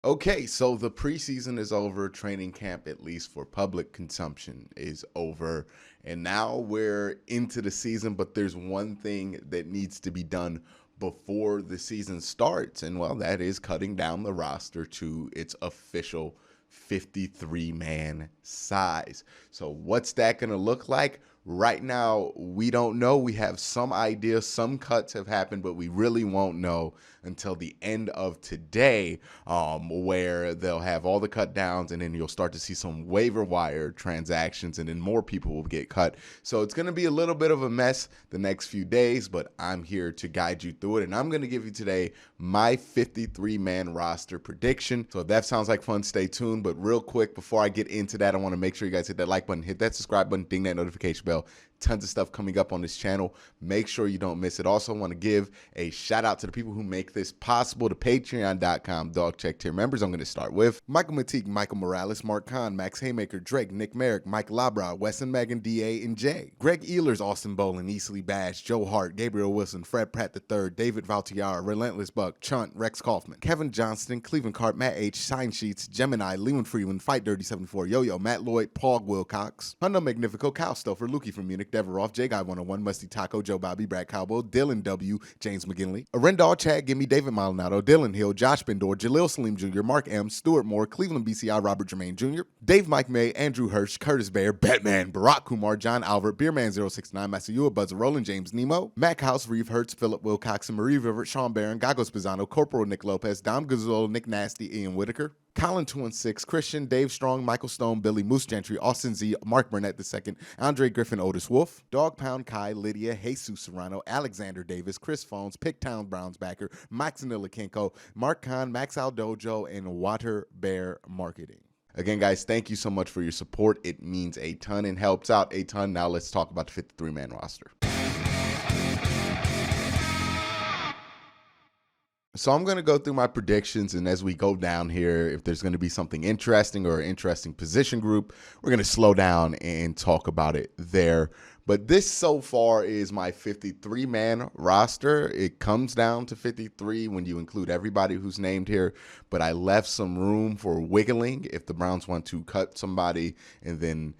Okay, so the preseason is over. Training camp, at least for public consumption, is over. And now we're into the season, but there's one thing that needs to be done before the season starts. And well, that is cutting down the roster to its official 53-man size. So, what's that going to look like? Right now, we don't know. We have some idea. Some cuts have happened, but we really won't know until the end of today, where they'll have all the cut downs, and then you'll start to see some waiver wire transactions, and then more people will get cut. So it's going to be a little bit of a mess the next few days, but I'm here to guide you through it. And I'm going to give you today my 53-man roster prediction. So if that sounds like fun, stay tuned. But real quick, before I get into that, I want to make sure you guys hit that like button, hit that subscribe button, ding that notification bell. Tons of stuff coming up on this channel. Make sure you don't miss it. Also, want to give a shout out to the people who make this possible, the patreon.com dog check tier members. I'm going to start with Michael Mateek, Michael Morales, Mark Kahn, Max Haymaker, Drake, Nick Merrick, Mike Labra, Wesson Megan, DA, and Jay. Greg Ehlers, Austin Bolin, Easley Bash, Joe Hart, Gabriel Wilson, Fred Pratt III, David Valtiara, Relentless Buck, Chunt, Rex Kaufman, Kevin Johnston, Cleveland Cart, Matt H, Sign Sheets, Gemini, Lewin Freeman, Fight Dirty 74, Yo-Yo, Matt Lloyd, Paul Wilcox, Hundo Magnifico, Kyle Stouffer, Lukey from Munich, Deveroff, J Guy 101, Musty Taco, Joe Bobby, Brad Cowboy, Dylan W, James McGinley, Arendal, Chad Gimme, David Maldonado, Dylan Hill, Josh Bendor, Jaleel Salim Jr., Mark M, Stuart Moore, Cleveland BCI, Robert Jermaine Jr., Dave Mike May, Andrew Hirsch, Curtis Bear, Batman, Barack Kumar, John Albert, Beerman069, Masayua, Buzzer Roland, James Nemo, Mac House, Reeve Hertz, Philip Wilcox, Marie River, Sean Barron, Gagos Pisano, Corporal Nick Lopez, Dom Gazzola, Nick Nasty, Ian Whitaker, Colin 216, Christian, Dave Strong, Michael Stone, Billy Moose Gentry, Austin Z, Mark Burnett II, Andre Griffin, Otis Wolf, Dog Pound Kai, Lydia, Jesus Serrano, Alexander Davis, Chris Phones, Picktown Brownsbacker, Max Nilikenko, Mark Khan, Max Aldojo, and Water Bear Marketing. Again, guys, thank you so much for your support. It means a ton and helps out a ton. Now let's talk about the 53-man roster. So I'm going to go through my predictions, and as we go down here, if there's going to be something interesting or an interesting position group, we're going to slow down and talk about it there. But this so far is my 53-man roster. It comes down to 53 when you include everybody who's named here, but I left some room for wiggling if the Browns want to cut somebody and then,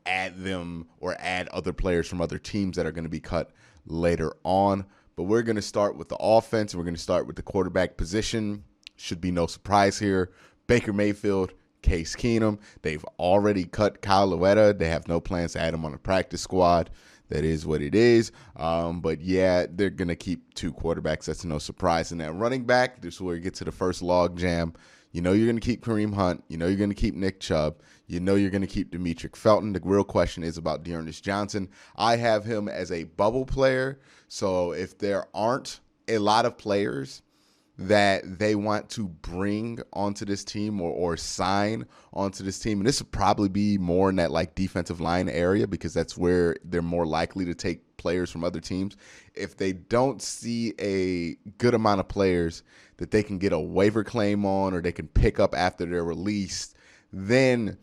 add them or add other players from other teams that are going to be cut later on. But we're going to start with the offense, and we're going to start with the quarterback position. Should be no surprise here. Baker Mayfield, Case Keenum. They've already cut Kyle Luetta. They have no plans to add him on the practice squad. That is what it is. But, yeah, they're going to keep two quarterbacks. That's no surprise. And that running back, this is where you get to the first log jam. You're going to keep Kareem Hunt. You're going to keep Nick Chubb. You're going to keep Demetric Felton. The real question is about Dearness Johnson. I have him as a bubble player. So if there aren't a lot of players that they want to bring onto this team or sign onto this team, and this would probably be more in that defensive line area because that's where they're more likely to take players from other teams. If they don't see a good amount of players that they can get a waiver claim on or they can pick up after they're released, then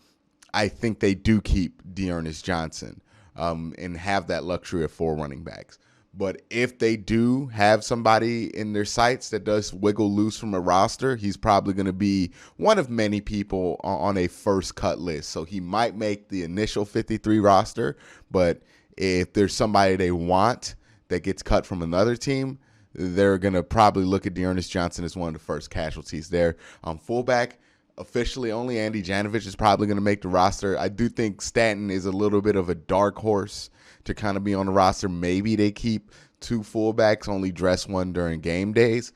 I think they do keep Dearness Johnson and have that luxury of 4 running backs. But if they do have somebody in their sights that does wiggle loose from a roster, he's probably going to be one of many people on a first cut list. So he might make the initial 53 roster, but if there's somebody they want that gets cut from another team, they're going to probably look at Dearness Johnson as one of the first casualties there. Fullback, officially only Andy Janovich is probably going to make the roster. I do think Stanton is a little bit of a dark horse to kind of be on the roster. Maybe they keep 2 fullbacks, only dress one during game days.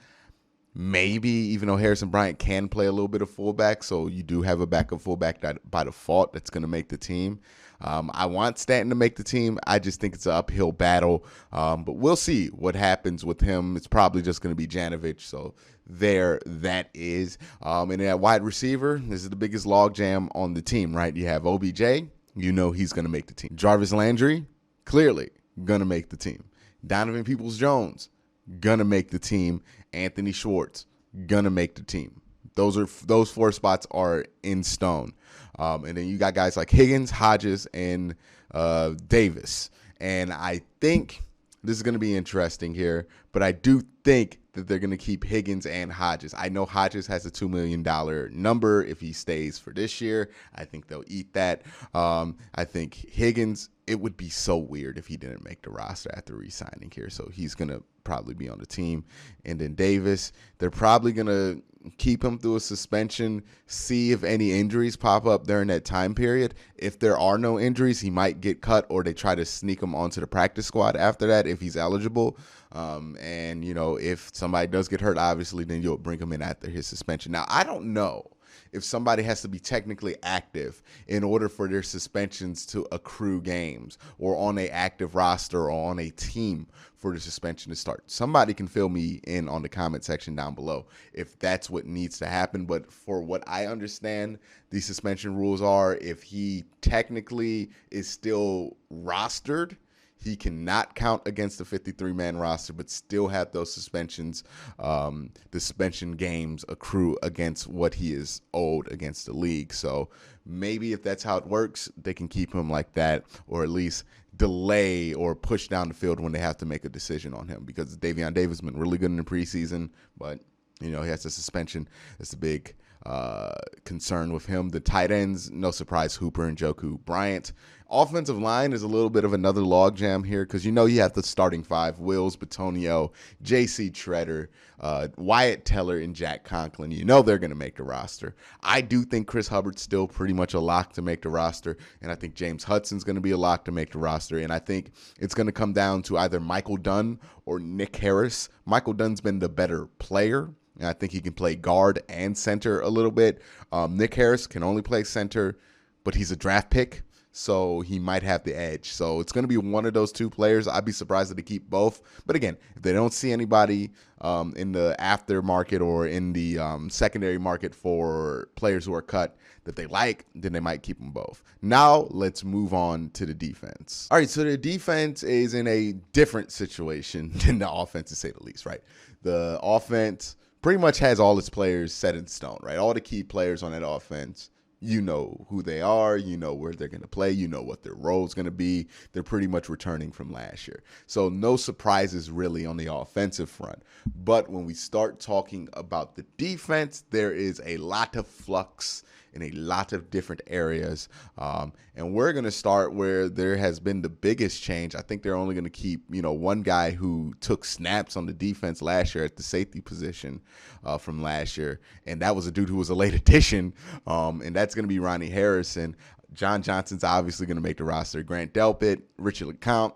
Maybe, even though Harrison Bryant can play a little bit of fullback, so you do have a backup fullback that by default that's going to make the team. I want Stanton to make the team. I just think it's an uphill battle, but we'll see what happens with him. It's probably just going to be Janovich, so there that is. And at wide receiver, this is the biggest logjam on the team, right? You have OBJ, he's going to make the team. Jarvis Landry, clearly going to make the team. Donovan Peoples-Jones, going to make the team. Anthony Schwartz, going to make the team. Those 4 spots are in stone. And then you got guys like Higgins, Hodges, and Davis. And I think This is going to be interesting here, but I do think that they're going to keep Higgins and Hodges. I know Hodges has a $2 million number if he stays for this year. I think they'll eat that. I think Higgins, it would be so weird if he didn't make the roster after re-signing here. So he's going to probably be on the team. And then Davis, they're probably going to keep him through a suspension, see if any injuries pop up during that time period. If there are no injuries, he might get cut, or they try to sneak him onto the practice squad after that if he's eligible. And, you know, if somebody does get hurt, obviously, then you'll bring him in after his suspension. Now, I don't know if somebody has to be technically active in order for their suspensions to accrue games, or on a active roster or on a team for the suspension to start. Somebody can fill me in on the comment section down below if that's what needs to happen. But for what I understand, the suspension rules are, if he technically is still rostered, he cannot count against the 53-man roster, but still have those suspensions, the suspension games accrue against what he is owed against the league. So maybe if that's how it works, they can keep him like that, or at least delay or push down the field when they have to make a decision on him, because Davion Davis has been really good in the preseason, but, you know, he has a suspension. That's the big concern with him. The tight ends, no surprise, Hooper and Njoku Bryant. Offensive line is a little bit of another logjam here, because you know you have the starting five: Wills, Bitonio, J.C. Treader, Wyatt Teller, and Jack Conklin. You know they're going to make the roster. I do think Chris Hubbard's still pretty much a lock to make the roster, and I think James Hudson's going to be a lock to make the roster, and I think it's going to come down to either Michael Dunn or Nick Harris. Michael Dunn's been the better player, and I think he can play guard and center a little bit. Nick Harris can only play center, but he's a draft pick, so he might have the edge. So it's going to be one of those two players. I'd be surprised if they keep both. But again, if they don't see anybody in the after market or in the secondary market for players who are cut that they like, then they might keep them both. Now let's move on to the defense. All right, so the defense is in a different situation than the offense, to say the least, right? The offense pretty much has all its players set in stone, right? All the key players on that offense, you know who they are, you know where they're going to play, you know what their role is going to be. They're pretty much returning from last year. So no surprises really on the offensive front. But when we start talking about the defense, there is a lot of flux in a lot of different areas. And we're going to start where there has been the biggest change. I think they're only going to keep, you know, one guy who took snaps on the defense last year at the safety position from last year. And that was a dude who was a late addition. And that's going to be Ronnie Harrison. John Johnson's obviously going to make the roster. Grant Delpit, Richard LeCounte.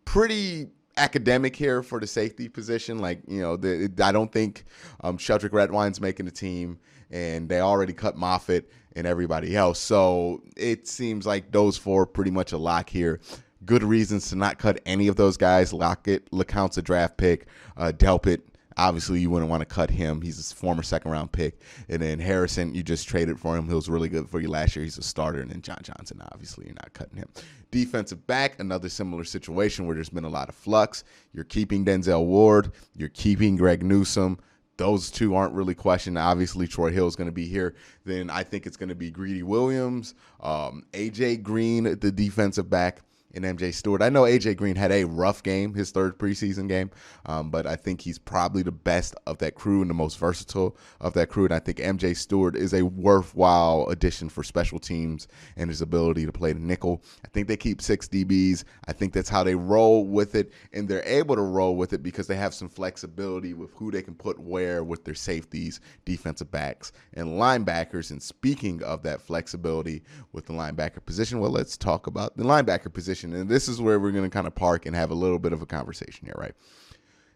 Pretty academic here for the safety position. Like, you know, I don't think Sheldrick Redwine's making the team, and they already cut Moffitt and everybody else. So it seems like those four pretty much a lock here. Good reasons to not cut any of those guys. Lockett, LeCounte's a draft pick. Delpit, obviously you wouldn't want to cut him. He's a former second-round pick. And then Harrison, you just traded for him. He was really good for you last year. He's a starter. And then John Johnson, obviously you're not cutting him. Defensive back, another similar situation where there's been a lot of flux. You're keeping Denzel Ward. You're keeping Greg Newsome. Those two aren't really questioned. Obviously, Troy Hill is going to be here. Then I think it's going to be Greedy Williams, A.J. Green, the defensive back, and M.J. Stewart. I know A.J. Green had a rough game, his third preseason game, but I think he's probably the best of that crew and the most versatile of that crew. And I think M.J. Stewart is a worthwhile addition for special teams and his ability to play the nickel. I think they keep 6 DBs. I think that's how they roll with it, and they're able to roll with it because they have some flexibility with who they can put where with their safeties, defensive backs, and linebackers. And speaking of that flexibility with the linebacker position, well, let's talk about the linebacker position. And this is where we're going to kind of park and have a little bit of a conversation here, right?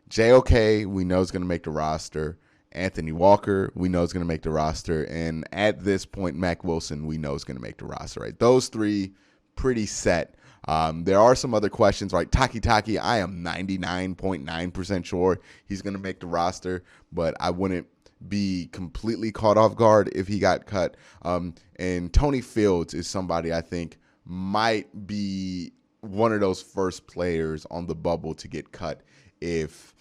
JOK, we know is going to make the roster. Anthony Walker, we know is going to make the roster. And at this point, Mack Wilson, we know is going to make the roster, right? Those three, pretty set. There are some other questions, right? Taki, I am 99.9% sure he's going to make the roster, but I wouldn't be completely caught off guard if he got cut. And Tony Fields is somebody I think might be one of those first players on the bubble to get cut if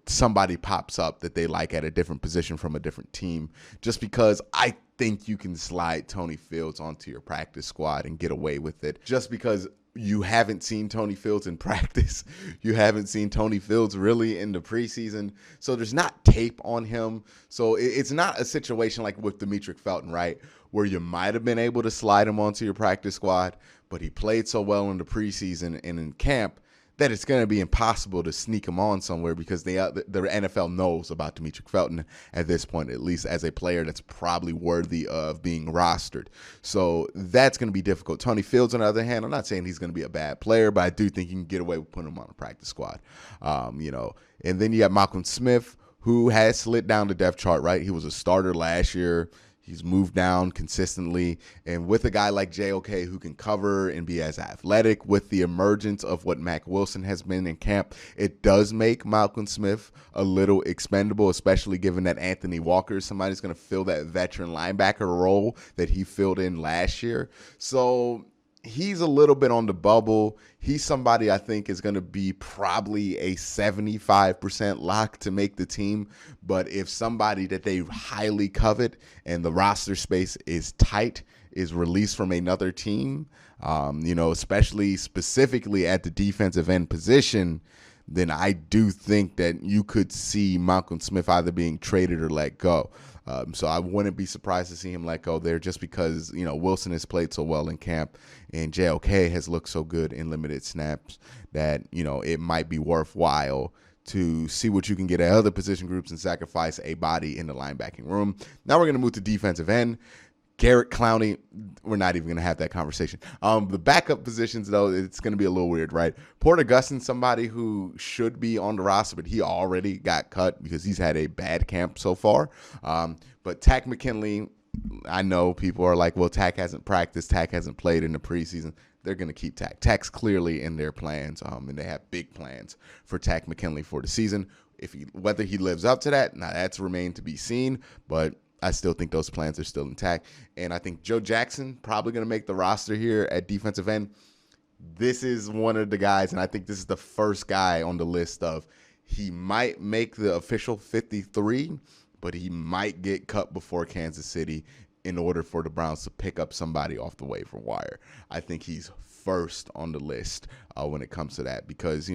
somebody pops up that they like at a different position from a different team, just because I think you can slide Tony Fields onto your practice squad and get away with it, just because You haven't seen Tony Fields in practice. You haven't seen Tony Fields really in the preseason. So there's not tape on him. So it's not a situation like with Demetric Felton, right, where you might have been able to slide him onto your practice squad, but he played so well in the preseason and in camp that it's going to be impossible to sneak him on somewhere because the NFL knows about Demetric Felton at this point, at least as a player that's probably worthy of being rostered. So that's going to be difficult. Tony Fields, on the other hand, I'm not saying he's going to be a bad player, but I do think you can get away with putting him on a practice squad. And then you have Malcolm Smith, who has slid down the depth chart, right? He was a starter last year. He's moved down consistently. And with a guy like JOK who can cover and be as athletic, with the emergence of what Mack Wilson has been in camp, it does make Malcolm Smith a little expendable, especially given that Anthony Walker is somebody's going to fill that veteran linebacker role that he filled in last year. So he's a little bit on the bubble. He's somebody I think is going to be probably a 75% lock to make the team. But if somebody that they highly covet and the roster space is tight is released from another team, especially specifically at the defensive end position, then I do think that you could see Malcolm Smith either being traded or let go. So I wouldn't be surprised to see him let go there just because, Wilson has played so well in camp and JOK has looked so good in limited snaps that, it might be worthwhile to see what you can get at other position groups and sacrifice a body in the linebacking room. Now we're going to move to defensive end. Garrett Clowney, we're not even going to have that conversation. The backup positions, though, it's going to be a little weird, right? Porter Gustin, somebody who should be on the roster, but he already got cut because he's had a bad camp so far. But Tack McKinley, I know people are like, well, Tack hasn't practiced, Tack hasn't played in the preseason. They're going to keep Tack. Tack's clearly in their plans, and they have big plans for Tack McKinley for the season. Whether he lives up to that, now that's remained to be seen, but I still think those plans are still intact. And I think Joe Jackson probably going to make the roster here at defensive end. This is one of the guys, and I think this is the first guy on the list of he might make the official 53, but he might get cut before Kansas City in order for the Browns to pick up somebody off the waiver wire. I think he's first on the list when it comes to that because,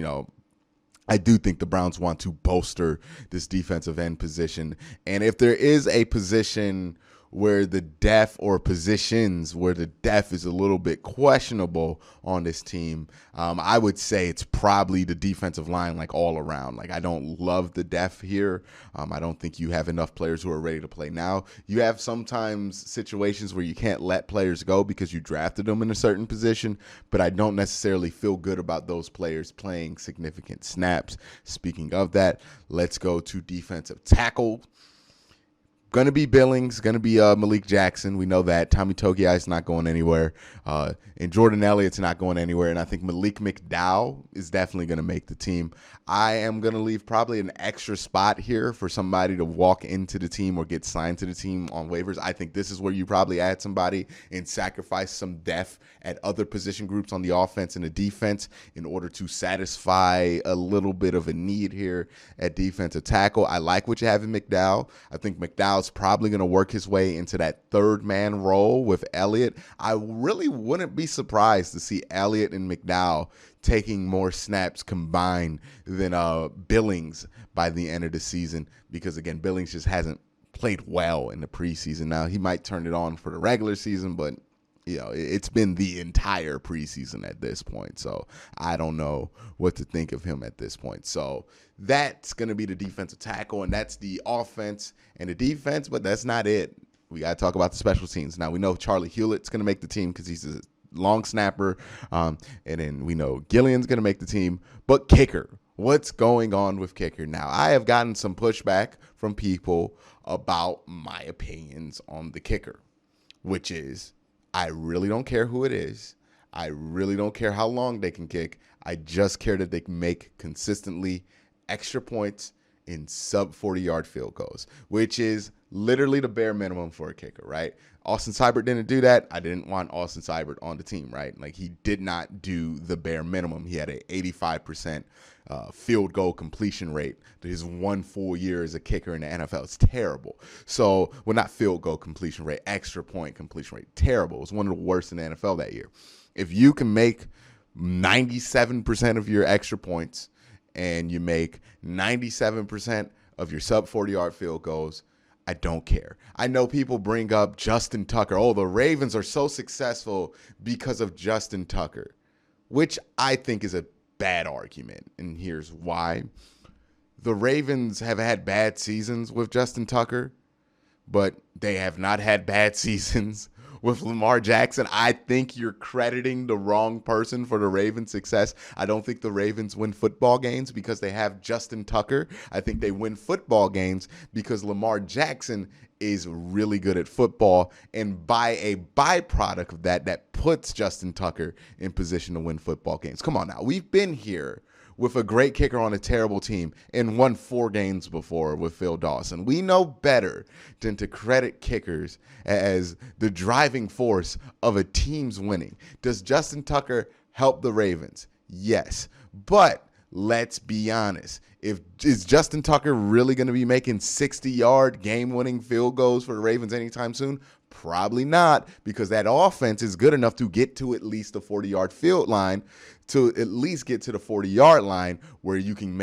I do think the Browns want to bolster this defensive end position. And if there is a position where the depth or positions where the depth is a little bit questionable on this team, I would say it's probably the defensive line, like all around. Like I don't love the depth here. I don't think you have enough players who are ready to play now. You have sometimes situations where you can't let players go because you drafted them in a certain position, but I don't necessarily feel good about those players playing significant snaps. Speaking of that, let's go to defensive tackle. Going to be Billings, going to be Malik Jackson. We know that. Tommy Togiai is not going anywhere. And Jordan Elliott's not going anywhere. And I think Malik McDowell is definitely going to make the team. I am going to leave probably an extra spot here for somebody to walk into the team or get signed to the team on waivers. I think this is where you probably add somebody and sacrifice some depth at other position groups on the offense and the defense in order to satisfy a little bit of a need here at defensive tackle. I like what you have in McDowell. I think McDowell's probably going to work his way into that third man role with Elliott. I really wouldn't be surprised to see Elliott and McDowell taking more snaps combined than Billings by the end of the season because, again, Billings just hasn't played well in the preseason. Now, he might turn it on for the regular season, but it's been the entire preseason at this point. So I don't know what to think of him at this point. So that's going to be the defensive tackle, and that's the offense and the defense, but that's not it. We got to talk about the special teams. Now, we know Charlie Hewlett's going to make the team because he's a long snapper, and then we know Gillian's going to make the team. But kicker, what's going on with kicker? Now, I have gotten some pushback from people about my opinions on the kicker, which is I really don't care who it is. I really don't care how long they can kick. I just care that they can make consistently extra points in sub 40-yard field goals, which is literally the bare minimum for a kicker, right? Austin Seibert didn't do that. I didn't want Austin Seibert on the team, right? Like he did not do the bare minimum. He had an 85% field goal completion rate. His 1 full year as a kicker in the NFL is terrible. So, well, not field goal completion rate, extra point completion rate, terrible. It was one of the worst in the NFL that year. If you can make 97% of your extra points and you make 97% of your sub 40-yard field goals, I don't care. I know people bring up Justin Tucker. Oh, the Ravens are so successful because of Justin Tucker, which I think is a bad argument. And here's why. The Ravens have had bad seasons with Justin Tucker, but they have not had bad seasons with Lamar Jackson. I think you're crediting the wrong person for the Ravens' success. I don't think the Ravens win football games because they have Justin Tucker. I think they win football games because Lamar Jackson is really good at football. And by a byproduct of that, that puts Justin Tucker in position to win football games. Come on now. We've been here with a great kicker on a terrible team and won 4 games before with Phil Dawson. We know better than to credit kickers as the driving force of a team's winning. Does Justin Tucker help the Ravens? Yes. But let's be honest. Is Justin Tucker really going to be making 60-yard game-winning field goals for the Ravens anytime soon? Probably not, because that offense is good enough to get to at least the 40-yard field line, to at least get to the 40-yard line where you can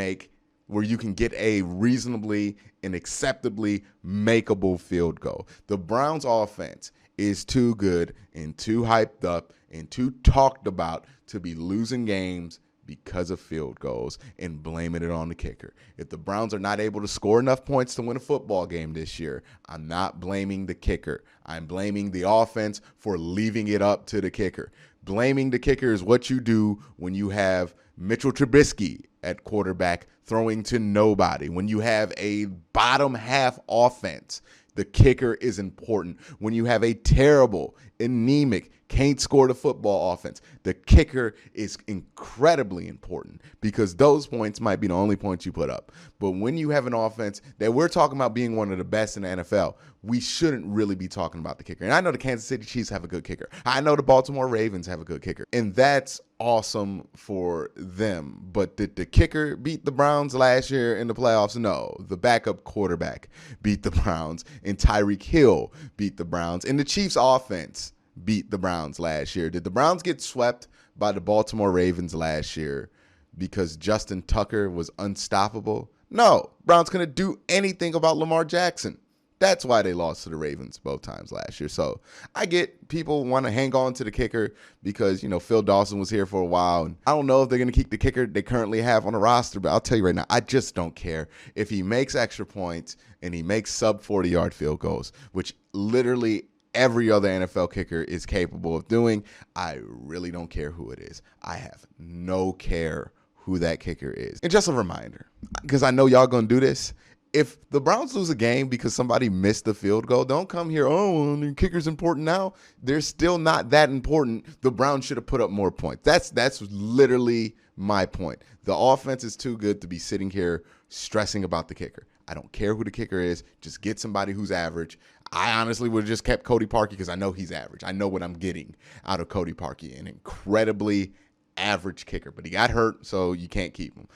get a reasonably and acceptably makeable field goal. The Browns offense is too good and too hyped up and too talked about to be losing games because of field goals and blaming it on the kicker. If the Browns are not able to score enough points to win a football game this year, I'm not blaming the kicker. I'm blaming the offense for leaving it up to the kicker. Blaming the kicker is what you do when you have Mitchell Trubisky at quarterback throwing to nobody. When you have a bottom half offense, the kicker is important. When you have a terrible, anemic, can't score the football offense, the kicker is incredibly important because those points might be the only points you put up. But when you have an offense that we're talking about being one of the best in the NFL, we shouldn't really be talking about the kicker. And I know the Kansas City Chiefs have a good kicker. I know the Baltimore Ravens have a good kicker. And that's awesome for them. But did the kicker beat the Browns last year in the playoffs? No. The backup quarterback beat the Browns, and Tyreek Hill beat the Browns, and the Chiefs offense beat the Browns last year. Did the Browns get swept by the Baltimore Ravens last year because Justin Tucker was unstoppable? No. Browns couldn't do anything about Lamar Jackson. That's why they lost to the Ravens both times last year. So I get people want to hang on to the kicker because, Phil Dawson was here for a while. And I don't know if they're going to keep the kicker they currently have on the roster, but I'll tell you right now, I just don't care. If he makes extra points and he makes sub 40-yard field goals, which literally every other NFL kicker is capable of doing, I really don't care who it is. I have no care who that kicker is. And just a reminder, because I know y'all going to do this, if the Browns lose a game because somebody missed the field goal, don't come here, oh, the kicker's important now. They're still not that important. The Browns should have put up more points. That's literally my point. The offense is too good to be sitting here stressing about the kicker. I don't care who the kicker is. Just get somebody who's average. I honestly would have just kept Cody Parkey because I know he's average. I know what I'm getting out of Cody Parkey, an incredibly average kicker. But he got hurt, so you can't keep him.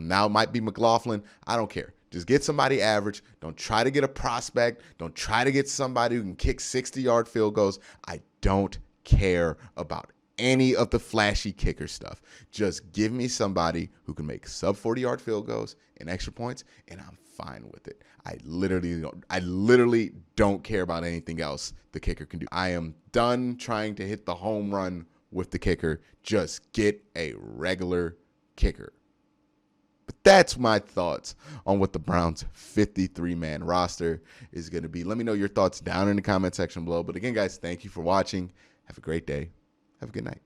Now it might be McLaughlin. I don't care. Just get somebody average. Don't try to get a prospect. Don't try to get somebody who can kick 60-yard field goals. I don't care about any of the flashy kicker stuff. Just give me somebody who can make sub 40-yard field goals and extra points, and I'm fine with it. I literally don't care about anything else the kicker can do. I am done trying to hit the home run with the kicker. Just get a regular kicker. But that's my thoughts on what the Browns' 53-man roster is going to be. Let me know your thoughts down in the comment section below. But again, guys, thank you for watching. Have a great day. Have a good night.